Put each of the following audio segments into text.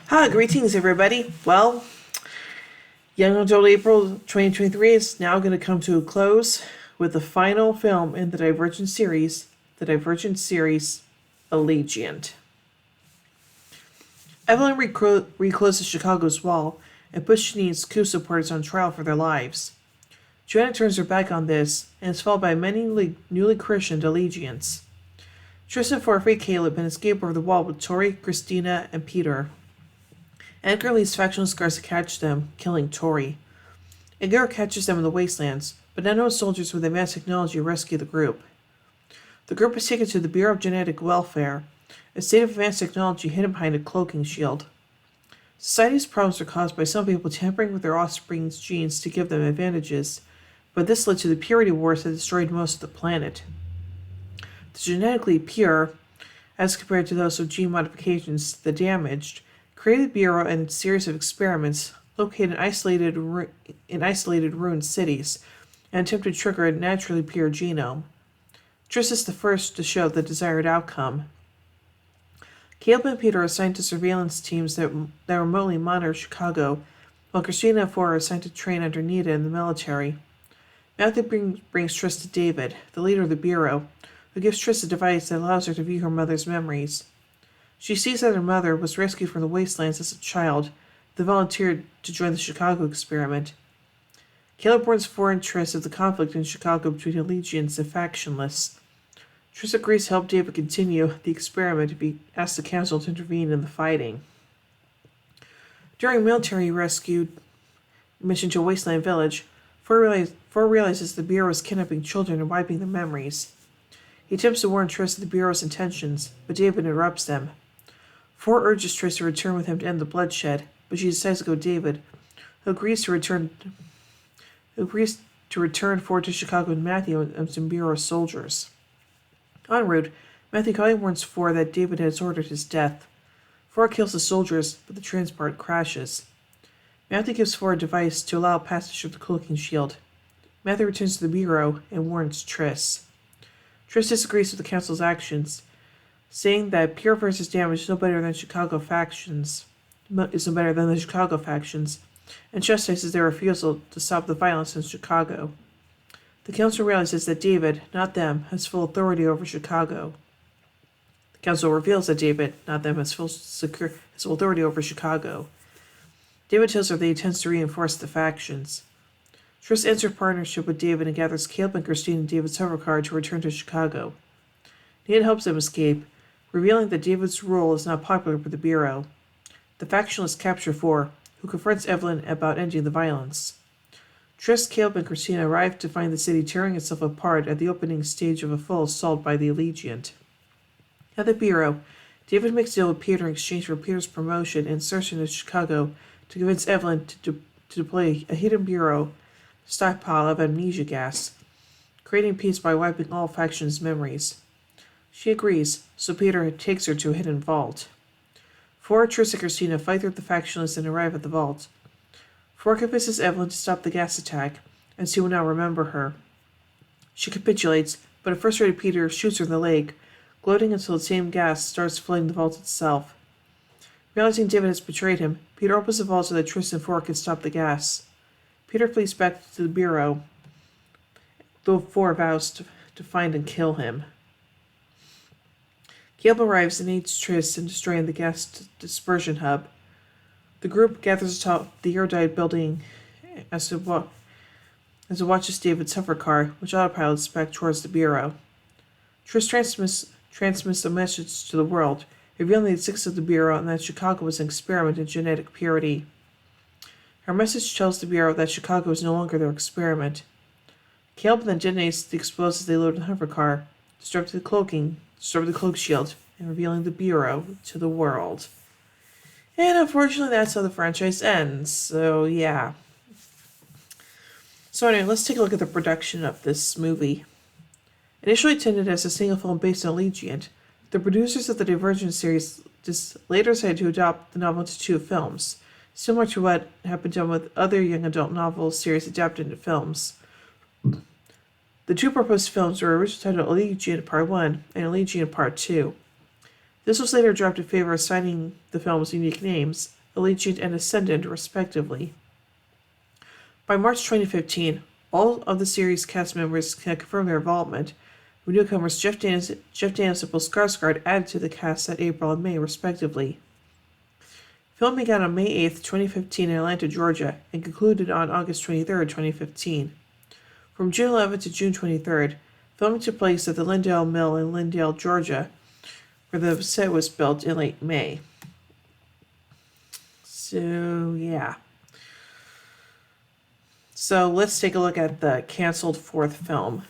Hi, greetings everybody. Well, Young Adult April 2023 is now going to come to a close with the final film in the Divergent series, Allegiant. Evelyn recloses Chicago's wall and puts Shanine's coup supporters on trial for their lives. Joanna turns her back on this and is followed by many newly christened Allegiants. Tristan forfeit Caleb and escape over the wall with Tori, Christina, and Peter. Edgar leads factionless guards to catch them, killing Tori. Edgar catches them in the wastelands, but unknown soldiers with advanced technology rescue the group. The group is taken to the Bureau of Genetic Welfare, a state of advanced technology hidden behind a cloaking shield. Society's problems are caused by some people tampering with their offspring's genes to give them advantages, but this led to the purity wars that destroyed most of the planet. The genetically pure, as compared to those with gene modifications, the damaged, created the Bureau and its series of experiments located in isolated ruined cities and attempted to trigger a naturally pure genome. Triss is the first to show the desired outcome. Caleb and Peter are assigned to surveillance teams that remotely monitor Chicago, while Christina and Four are assigned to train under Nita in the military. Matthew brings Triss to David, the leader of the Bureau, who gives Triss a device that allows her to view her mother's memories. She sees that her mother was rescued from the wastelands as a child, then volunteered to join the Chicago experiment. Caleb warns Four and Triss of the conflict in Chicago between Allegiants and factionless. Triss agrees to help David continue the experiment and be asked the council to intervene in the fighting. During a military rescue mission to a wasteland village, Four realizes the Bureau is kidnapping children and wiping their memories. He attempts to warn Triss of the Bureau's intentions, but David interrupts them. Four urges Triss to return with him to end the bloodshed, but she decides to go with David, who agrees to return Four to Chicago with Matthew and some Bureau soldiers. En route, Matthew calmly warns Four that David has ordered his death. Four kills the soldiers, but the transport crashes. Matthew gives Four a device to allow passage of the cloaking shield. Matthew returns to the Bureau and warns Triss. Triss disagrees with the council's actions, saying that pure versus damage is no better than the Chicago factions, and chastises their refusal to stop the violence in Chicago. The council realizes that David, not them, has full authority over Chicago. The council reveals that David, not them, has full authority over Chicago. David tells her that he intends to reinforce the factions. Triss ends her partnership with David and gathers Caleb and Christine in David's hovercar to return to Chicago. Nate helps them escape, revealing that David's rule is not popular with the Bureau. The factionists capture Four, who confronts Evelyn about ending the violence. Triss, Caleb, and Christina arrive to find the city tearing itself apart at the opening stage of a full assault by the Allegiant. At the Bureau, David makes a deal with Peter in exchange for Peter's promotion and insertion in Chicago to convince Evelyn to deploy a hidden Bureau stockpile of amnesia gas, creating peace by wiping all factions' memories. She agrees, so Peter takes her to a hidden vault. Four, Triss, and Christina fight through the factionists and arrive at the vault. Four convinces Evelyn to stop the gas attack, and she will now remember her. She capitulates, but a frustrated Peter shoots her in the leg, gloating until the same gas starts flooding the vault itself. Realizing David has betrayed him, Peter opens the vault so that Triss and Four can stop the gas. Peter flees back to the Bureau, though Four vows to find and kill him. Caleb arrives and aids Triss in destroying the gas dispersion hub. The group gathers atop the erudite building as it watches David's hovercar, which autopilots back towards the Bureau. Triss transmits a message to the world, revealing the existence of the Bureau and that Chicago was an experiment in genetic purity. Her message tells the Bureau that Chicago is no longer their experiment. Caleb then detonates the explosives they load in the hovercar, disrupting the cloak shield, and revealing the Bureau to the world. And unfortunately, that's how the franchise ends. So, yeah. So anyway, let's take a look at the production of this movie. Initially intended as a single film based on Allegiant, the producers of the Divergent Series later decided to adopt the novel into two films, similar to what had been done with other young adult novel series adapted into films. The two proposed films were originally titled Allegiant Part 1 and Allegiant Part 2. This was later dropped in favor of assigning the films unique names, Allegiant, and Ascendant, respectively. By March 2015, all of the series cast members had confirmed their involvement, with newcomers Jeff Daniels and Bill Skarsgård added to the cast that April and May, respectively. Filming began on May 8, 2015 in Atlanta, Georgia, and concluded on August 23, 2015. From June 11 to June 23, filming took place at the Lindale Mill in Lindale, Georgia, where the set was built in late May. So, yeah. So, let's take a look at the canceled fourth film.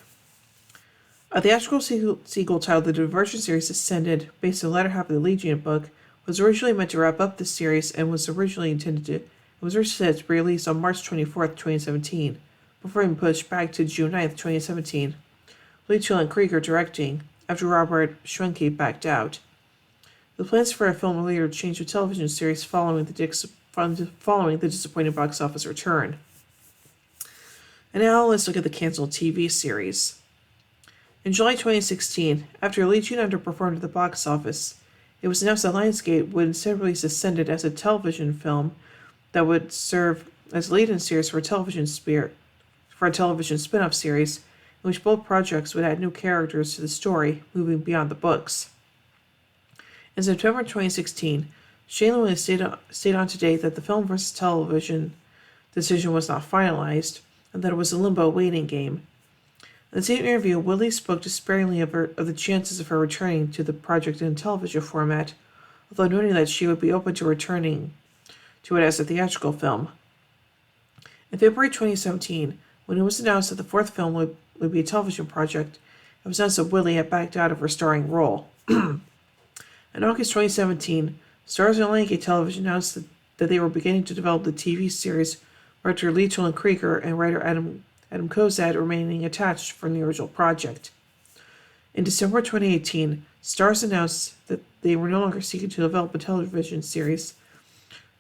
A theatrical sequel titled The Divergent Series Ascended, based on the latter half of the Allegiant book, was originally meant to wrap up the series and was originally set to be released on March 24, 2017, before being pushed back to June 9, 2017. Leitchell and Krieger directing, after Robert Schwenke backed out. The plans for a film were later changed to a television series following the disappointing box office return. And now let's look at the canceled TV series. In July 2016, after Allegiant underperformed at the box office, it was announced that Lionsgate would instead release Ascended as a television film that would serve as lead-in series for a television spin-off series, in which both projects would add new characters to the story, moving beyond the books. In September 2016, Shane Lewis stayed on today that the film versus television decision was not finalized, and that it was a limbo waiting game. In the same interview, Willie spoke despairingly of the chances of her returning to the project in television format, although noting that she would be open to returning to it as a theatrical film. In February 2017, when it was announced that the fourth film would be a television project, it was announced that Willie had backed out of her starring role. In August 2017, Stars on Lionsgate Television announced that they were beginning to develop the TV series, writer Leitchell and Krieger and writer Adam Kozad remaining attached from the original project. In December 2018, Stars announced that they were no longer seeking to develop a television series,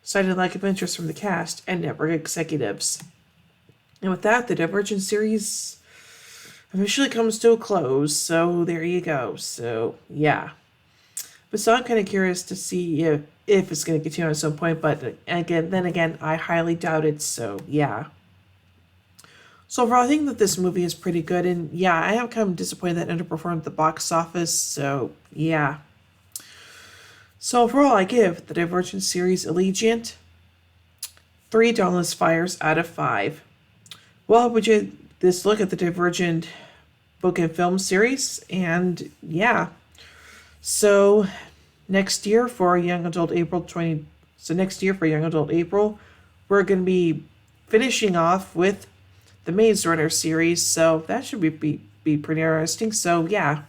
citing lack of interest from the cast and network executives. And with that, the Divergent series officially comes to a close, so there you go. So, yeah. But so I'm kind of curious to see if it's going to continue at some point, but again, I highly doubt it, so yeah. So overall, I think that this movie is pretty good, and yeah, I am kind of disappointed that it underperformed at the box office, so yeah. So overall, I give the Divergent series Allegiant 3 Dauntless Fires out of 5. Well, would you this look at the Divergent book and film series, and yeah. So next year for Young Adult April, we're going to be finishing off with the Maze Runner series, so that should be pretty interesting. So yeah,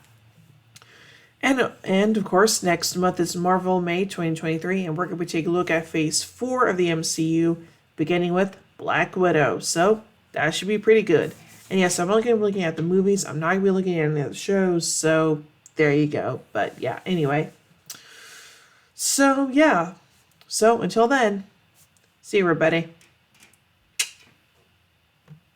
and of course next month is Marvel May 2023, and we're going to be taking a look at Phase 4 of the MCU, beginning with Black Widow. So that should be pretty good. And yes, I'm only going to be looking at the movies. I'm not going to be looking at any of the shows. So there you go. But yeah, anyway. So yeah. So until then, see you everybody.